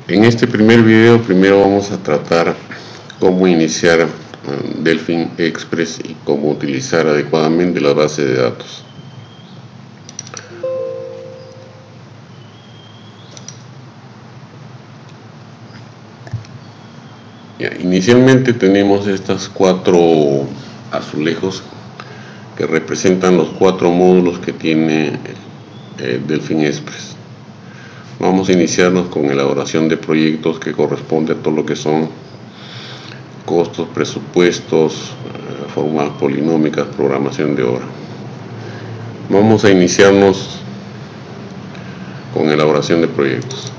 En este primer video primero vamos a tratar cómo iniciar Delfin Express y cómo utilizar adecuadamente la base de datos. Inicialmente tenemos estas 4 azulejos que representan los 4 módulos que tiene Delfin Express. Vamos a iniciarnos con elaboración de proyectos, que corresponde a todo lo que son costos, presupuestos, fórmulas polinómicas, programación de obra. Vamos a iniciarnos con elaboración de proyectos.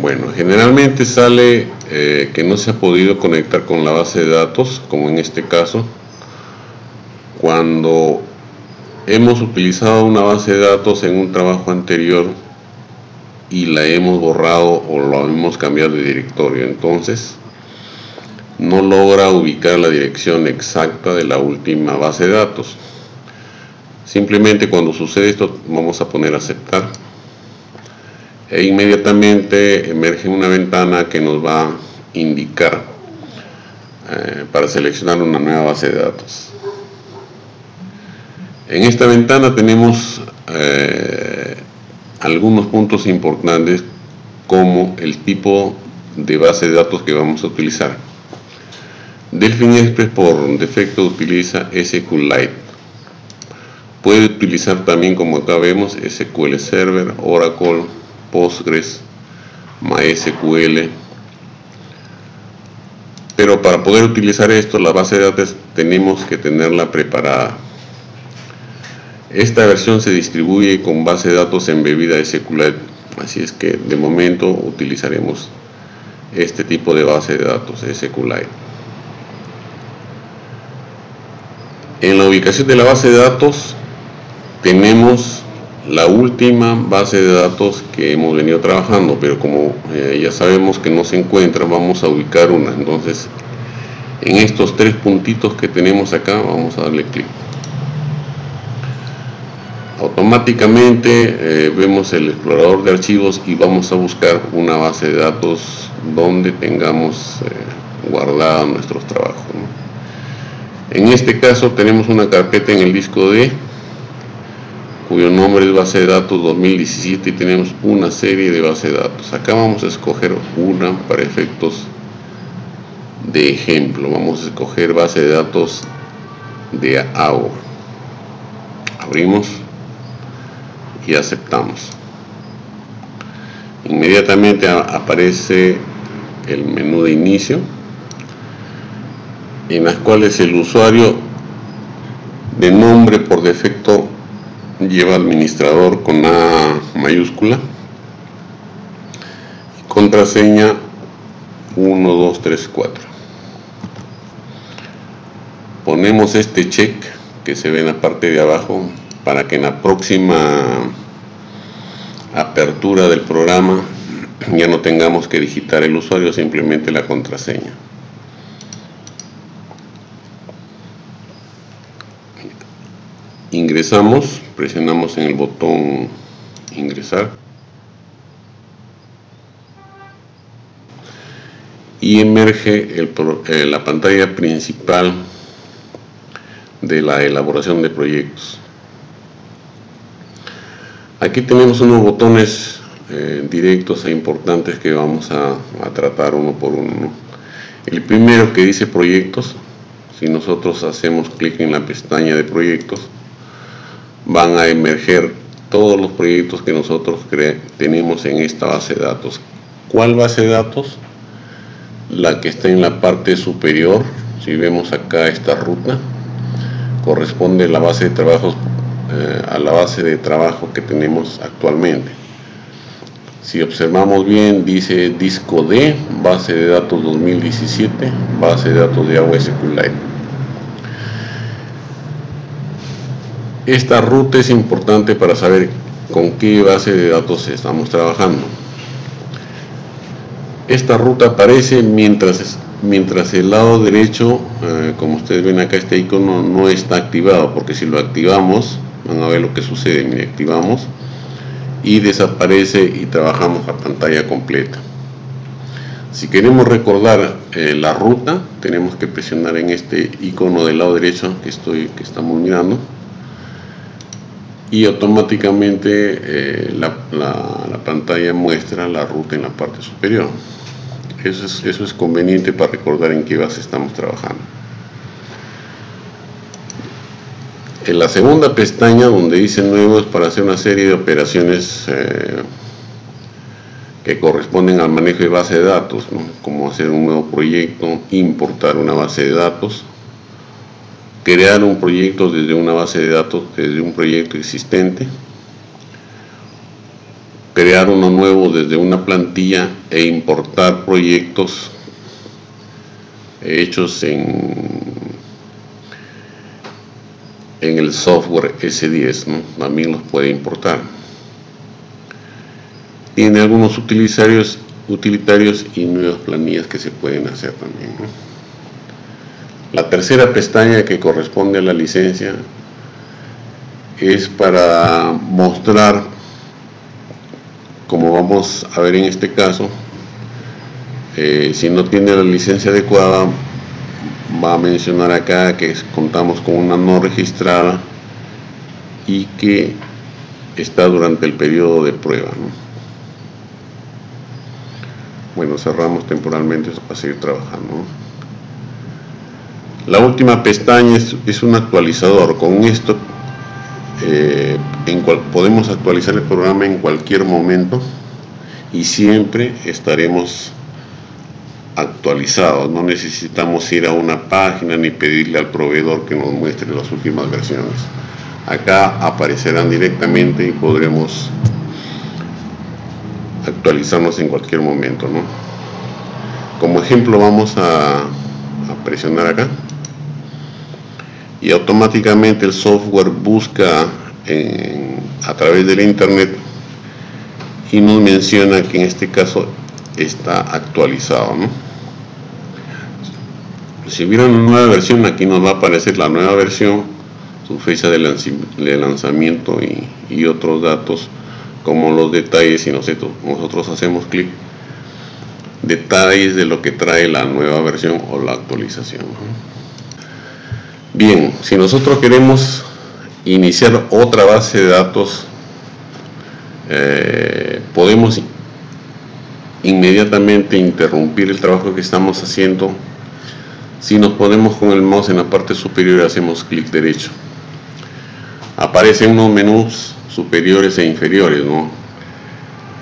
Bueno, generalmente sale que no se ha podido conectar con la base de datos, como en este caso, cuando hemos utilizado una base de datos en un trabajo anterior y la hemos borrado o lo hemos cambiado de directorio. Entonces no logra ubicar la dirección exacta de la última base de datos. Simplemente cuando sucede esto vamos a poner aceptar e inmediatamente emerge una ventana que nos va a indicar para seleccionar una nueva base de datos. En esta ventana tenemos algunos puntos importantes, como el tipo de base de datos que vamos a utilizar. Delfin Express por defecto utiliza SQLite. Puede utilizar también, como acá vemos, SQL Server, Oracle, Postgres, MySQL. Pero para poder utilizar esto, la base de datos tenemos que tenerla preparada. Esta versión se distribuye con base de datos embebida SQLite, así es que de momento utilizaremos este tipo de base de datos SQLite. En la ubicación de la base de datos tenemos la última base de datos que hemos venido trabajando, pero como ya sabemos que no se encuentra, vamos a ubicar una. Entonces en estos 3 puntitos que tenemos acá vamos a darle clic. Automáticamente vemos el explorador de archivos y vamos a buscar una base de datos donde tengamos guardada nuestros trabajos, ¿no? En este caso tenemos una carpeta en el disco D cuyo nombre es base de datos 2017 y tenemos una serie de bases de datos. Acá vamos a escoger una para efectos de ejemplo. Vamos a escoger base de datos de AO. Abrimos y aceptamos. Inmediatamente aparece el menú de inicio, en las cuales el usuario de nombre por defecto lleva administrador con A mayúscula y contraseña 1, 2, 3, 4. Ponemos este check que se ve en la parte de abajo para que en la próxima apertura del programa ya no tengamos que digitar el usuario, simplemente la contraseña. Ingresamos, presionamos en el botón ingresar y emerge la pantalla principal de la elaboración de proyectos. Aquí tenemos unos botones directos e importantes que vamos a tratar uno por uno. El primero, que dice proyectos, si nosotros hacemos clic en la pestaña de proyectos, van a emerger todos los proyectos que nosotros tenemos en esta base de datos. ¿Cuál base de datos? La que está en la parte superior. Si vemos acá esta ruta, corresponde la base de trabajos a la base de trabajo que tenemos actualmente. Si observamos bien, dice disco D, base de datos 2017, base de datos de AO SQLite. Esta ruta es importante para saber con qué base de datos estamos trabajando. Esta ruta aparece mientras el lado derecho, como ustedes ven acá, este icono no está activado, porque si lo activamos, van a ver lo que sucede. Mire, activamos y desaparece y trabajamos la pantalla completa. Si queremos recordar la ruta, tenemos que presionar en este icono del lado derecho que estamos mirando, y automáticamente la pantalla muestra la ruta en la parte superior. Eso es conveniente para recordar en qué base estamos trabajando. En la segunda pestaña, donde dice nuevo, es para hacer una serie de operaciones que corresponden al manejo de base de datos, ¿no? Como hacer un nuevo proyecto, importar una base de datos, crear un proyecto desde una base de datos, desde un proyecto existente, crear uno nuevo desde una plantilla e importar proyectos hechos en el software S10, ¿no? También los puede importar. Tiene algunos utilitarios y nuevas planillas que se pueden hacer también, ¿no? La tercera pestaña, que corresponde a la licencia, es para mostrar, como vamos a ver en este caso, si no tiene la licencia adecuada, va a mencionar acá que contamos con una no registrada y que está durante el periodo de prueba, ¿no? Bueno, cerramos temporalmente para seguir trabajando, ¿no? La última pestaña es un actualizador. Con esto podemos actualizar el programa en cualquier momento y siempre estaremos actualizados. No necesitamos ir a una página ni pedirle al proveedor que nos muestre las últimas versiones. Acá aparecerán directamente y podremos actualizarnos en cualquier momento, ¿no? Como ejemplo, vamos a presionar acá y automáticamente el software busca a través del internet y nos menciona que en este caso está actualizado, ¿no? Si hubiera una nueva versión, aquí nos va a aparecer la nueva versión, su fecha de lanzamiento y otros datos como los detalles. Y nosotros hacemos clic, detalles de lo que trae la nueva versión o la actualización, ¿no? Bien, si nosotros queremos iniciar otra base de datos, podemos inmediatamente interrumpir el trabajo que estamos haciendo si nos ponemos con el mouse en la parte superior y hacemos clic derecho. Aparecen unos menús superiores e inferiores, ¿no?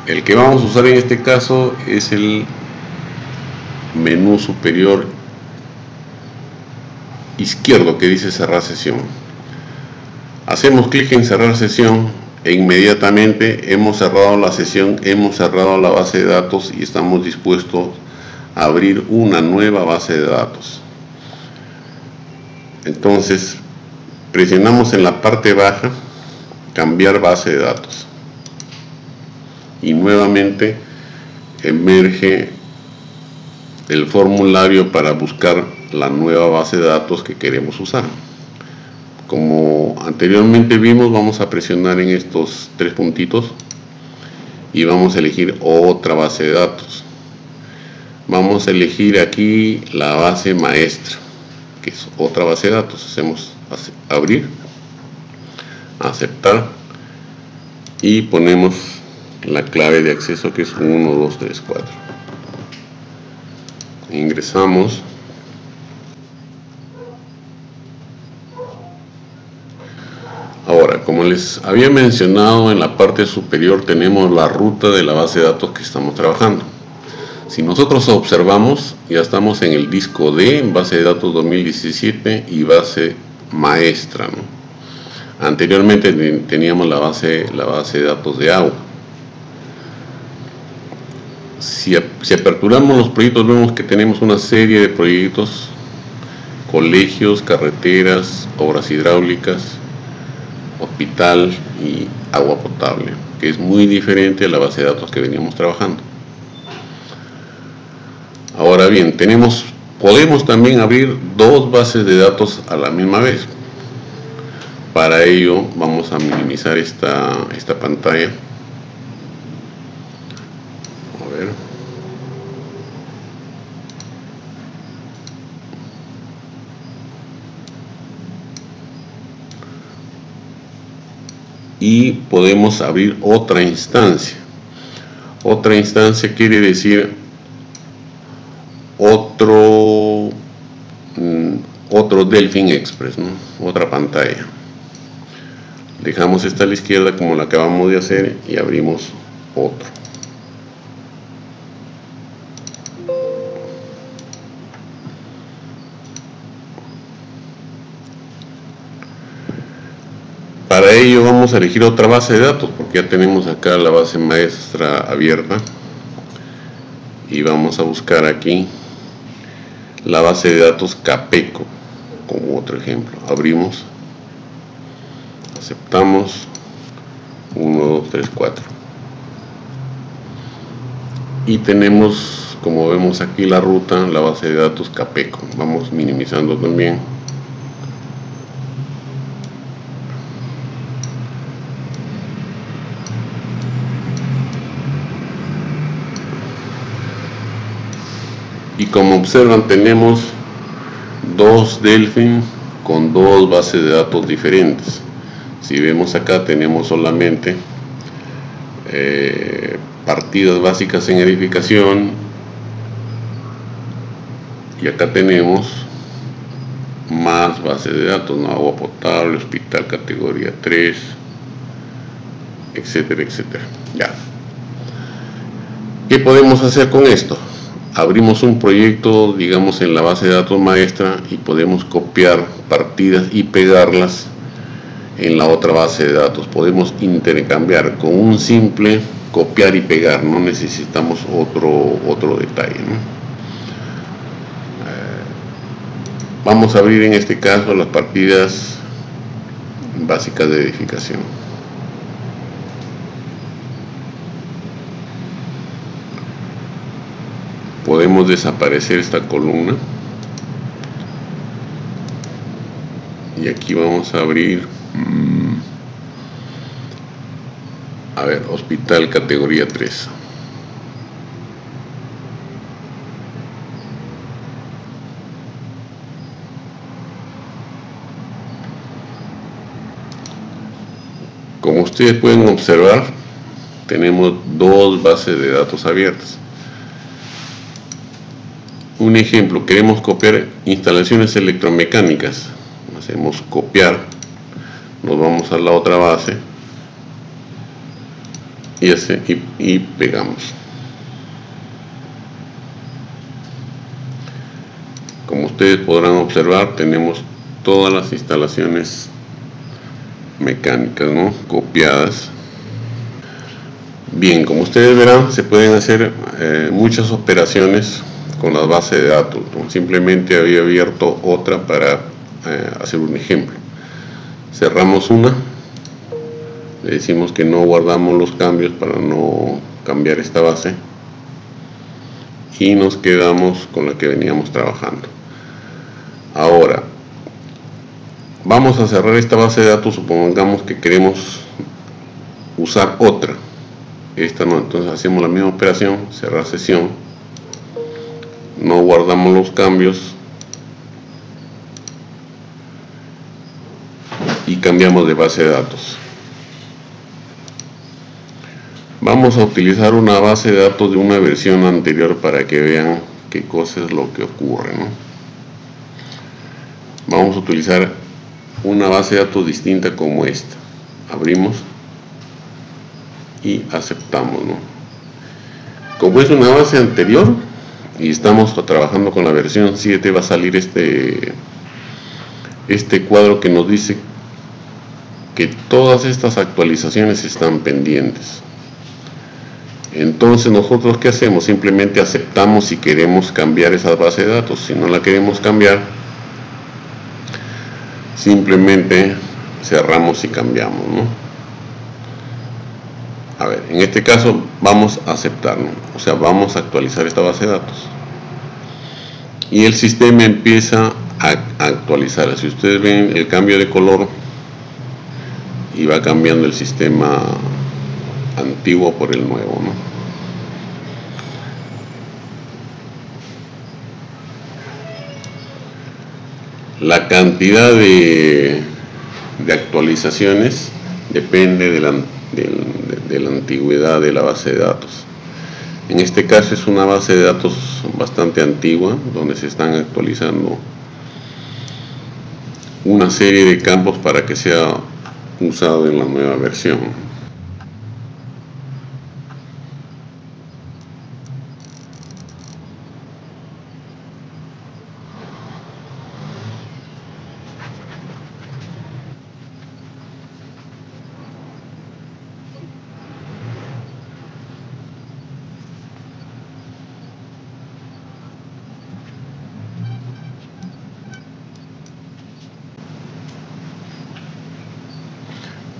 El que vamos a usar en este caso es el menú superior izquierdo que dice cerrar sesión. Hacemos clic en cerrar sesión e inmediatamente hemos cerrado la sesión, hemos cerrado la base de datos y estamos dispuestos a abrir una nueva base de datos. Entonces presionamos en la parte baja cambiar base de datos y nuevamente emerge el formulario para buscar la nueva base de datos que queremos usar. Como anteriormente vimos, vamos a presionar en estos tres puntitos y vamos a elegir otra base de datos. Vamos a elegir aquí la base maestra, que es otra base de datos. Hacemos abrir, aceptar y ponemos la clave de acceso, que es 1, 2, 3, 4. Ingresamos. Ahora, como les había mencionado, en la parte superior tenemos la ruta de la base de datos que estamos trabajando. Si nosotros observamos, ya estamos en el disco D, base de datos 2017 y base maestra, ¿no? Anteriormente teníamos la base de datos de agua. Si aperturamos los proyectos, vemos que tenemos una serie de proyectos: colegios, carreteras, obras hidráulicas, hospital y agua potable, que es muy diferente a la base de datos que veníamos trabajando. Ahora bien, podemos también abrir dos bases de datos a la misma vez. Para ello vamos a minimizar esta pantalla y podemos abrir otra instancia. Otra instancia quiere decir otro Delfin Express, ¿no? Otra pantalla. Dejamos esta a la izquierda como la acabamos de hacer y abrimos otro. Para ello vamos a elegir otra base de datos, porque ya tenemos acá la base maestra abierta, y vamos a buscar aquí la base de datos Capeco como otro ejemplo. Abrimos, aceptamos, 1, 2, 3, 4, y tenemos, como vemos aquí, la ruta, la base de datos Capeco. Vamos minimizando también. Y como observan, tenemos dos Delfin con dos bases de datos diferentes. Si vemos acá, tenemos solamente partidas básicas en edificación, y acá tenemos más bases de datos, ¿no? Agua potable, hospital categoría 3, etcétera, etcétera. Ya. ¿Qué podemos hacer con esto? Abrimos un proyecto, digamos, en la base de datos maestra, y podemos copiar partidas y pegarlas en la otra base de datos. Podemos intercambiar con un simple copiar y pegar, no necesitamos otro detalle, ¿no? Vamos a abrir en este caso las partidas básicas de edificación. Podemos desaparecer esta columna y aquí vamos a abrir hospital categoría 3. Como ustedes pueden observar, tenemos dos bases de datos abiertas. Un ejemplo, queremos copiar instalaciones electromecánicas. Hacemos copiar, nos vamos a la otra base y pegamos. Como ustedes podrán observar, tenemos todas las instalaciones mecánicas, ¿no?, copiadas. Bien, como ustedes verán, se pueden hacer muchas operaciones con las bases de datos, ¿no? Simplemente había abierto otra para hacer un ejemplo. Cerramos una, le decimos que no guardamos los cambios para no cambiar esta base, y nos quedamos con la que veníamos trabajando. Ahora vamos a cerrar esta base de datos. Supongamos que queremos usar otra, esta no. Entonces hacemos la misma operación, cerrar sesión, no guardamos los cambios y cambiamos de base de datos. Vamos a utilizar una base de datos de una versión anterior para que vean qué cosa es lo que ocurre, ¿no? Vamos a utilizar una base de datos distinta como esta. Abrimos y aceptamos, ¿no? Como es una base anterior y estamos trabajando con la versión 7, va a salir este cuadro que nos dice que todas estas actualizaciones están pendientes. Entonces nosotros, ¿qué hacemos? Simplemente aceptamos si queremos cambiar esa base de datos. Si no la queremos cambiar, simplemente cerramos y cambiamos, ¿no? A ver, en este caso vamos a aceptar, ¿no? O sea, vamos a actualizar esta base de datos y el sistema empieza a actualizar. Si ustedes ven el cambio de color, y va cambiando el sistema antiguo por el nuevo, ¿no? La cantidad de actualizaciones depende de la antigüedad de la base de datos. En este caso es una base de datos bastante antigua, donde se están actualizando una serie de campos para que sea usado en la nueva versión.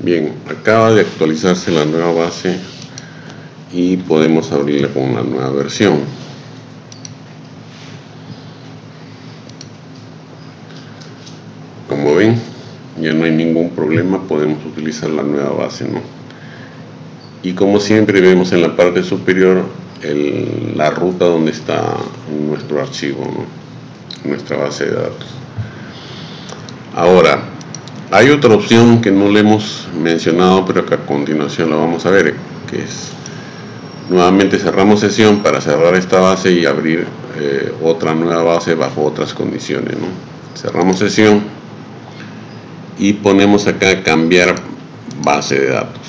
Bien, acaba de actualizarse la nueva base y podemos abrirla con la nueva versión. Como ven, ya no hay ningún problema, podemos utilizar la nueva base, ¿no? Y como siempre vemos en la parte superior la ruta donde está nuestro archivo, ¿no? Nuestra base de datos. Ahora, hay otra opción que no le hemos mencionado, pero que a continuación la vamos a ver, que es nuevamente cerramos sesión para cerrar esta base y abrir otra nueva base bajo otras condiciones, ¿no? Cerramos sesión y ponemos acá cambiar base de datos.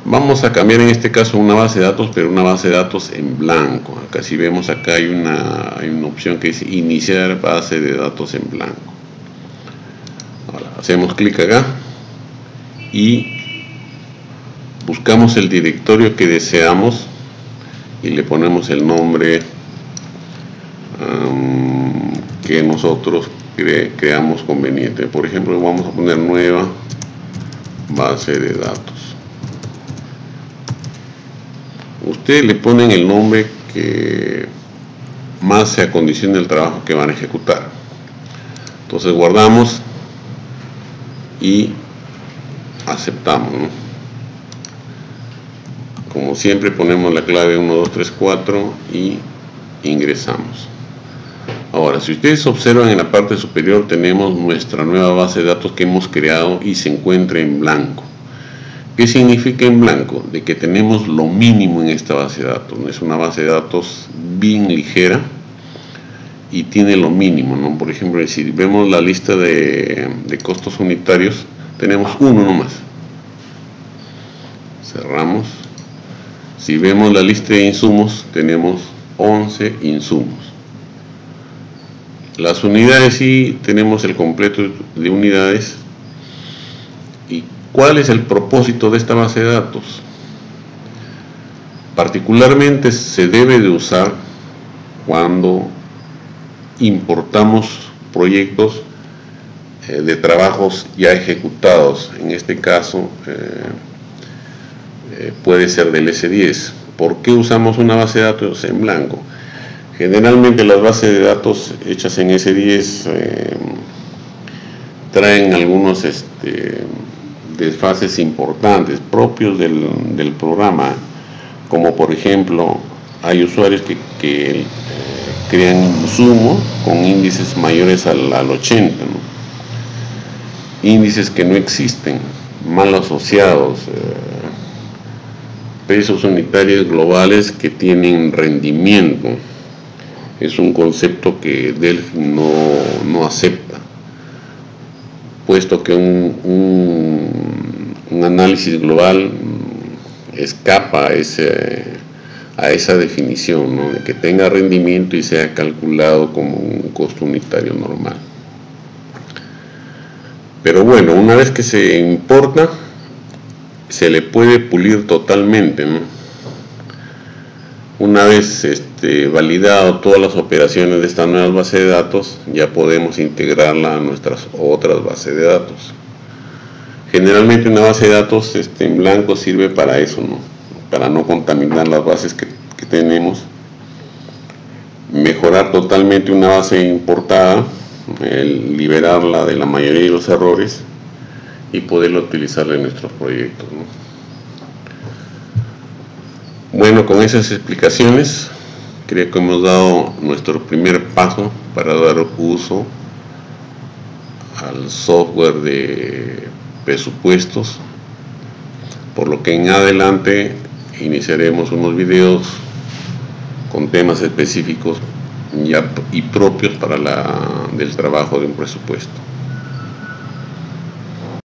Vamos a cambiar en este caso una base de datos, pero una base de datos en blanco. Acá si vemos acá hay una opción que dice iniciar base de datos en blanco. Ahora hacemos clic acá y buscamos el directorio que deseamos y le ponemos el nombre que nosotros creamos conveniente. Por ejemplo, vamos a poner nueva base de datos. Ustedes le ponen el nombre que más se acondicione el trabajo que van a ejecutar. Entonces guardamos y aceptamos, ¿no? Como siempre ponemos la clave 1234 y ingresamos. Ahora, si ustedes observan en la parte superior tenemos nuestra nueva base de datos que hemos creado y se encuentra en blanco. ¿Qué significa en blanco? De que tenemos lo mínimo en esta base de datos. Es una base de datos bien ligera y tiene lo mínimo, ¿no? Por ejemplo, si vemos la lista de costos unitarios, tenemos uno nomás. Cerramos. Si vemos la lista de insumos, tenemos 11 insumos. Las unidades sí tenemos el completo de unidades. ¿Y cuál es el propósito de esta base de datos? Particularmente se debe de usar cuando importamos proyectos de trabajos ya ejecutados. En este caso puede ser del S10. ¿Por qué usamos una base de datos en blanco? Generalmente las bases de datos hechas en S10 traen algunos desfases importantes propios del programa, como por ejemplo hay usuarios que crean insumos con índices mayores al 80, ¿no? Índices que no existen, mal asociados, pesos unitarios globales que tienen rendimiento. Es un concepto que Delphi no acepta, puesto que un análisis global escapa a esa definición, ¿no? De que tenga rendimiento y sea calculado como un costo unitario normal. Pero bueno, una vez que se importa, se le puede pulir totalmente, ¿no? Una vez validado todas las operaciones de esta nueva base de datos, ya podemos integrarla a nuestras otras bases de datos. Generalmente una base de datos en blanco sirve para eso, ¿no? Para no contaminar las bases que tenemos, mejorar totalmente una base importada, liberarla de la mayoría de los errores y poderla utilizar en nuestros proyectos, ¿no? Bueno, con esas explicaciones creo que hemos dado nuestro primer paso para dar uso al software de presupuestos, por lo que en adelante iniciaremos unos videos con temas específicos y propios para del trabajo de un presupuesto.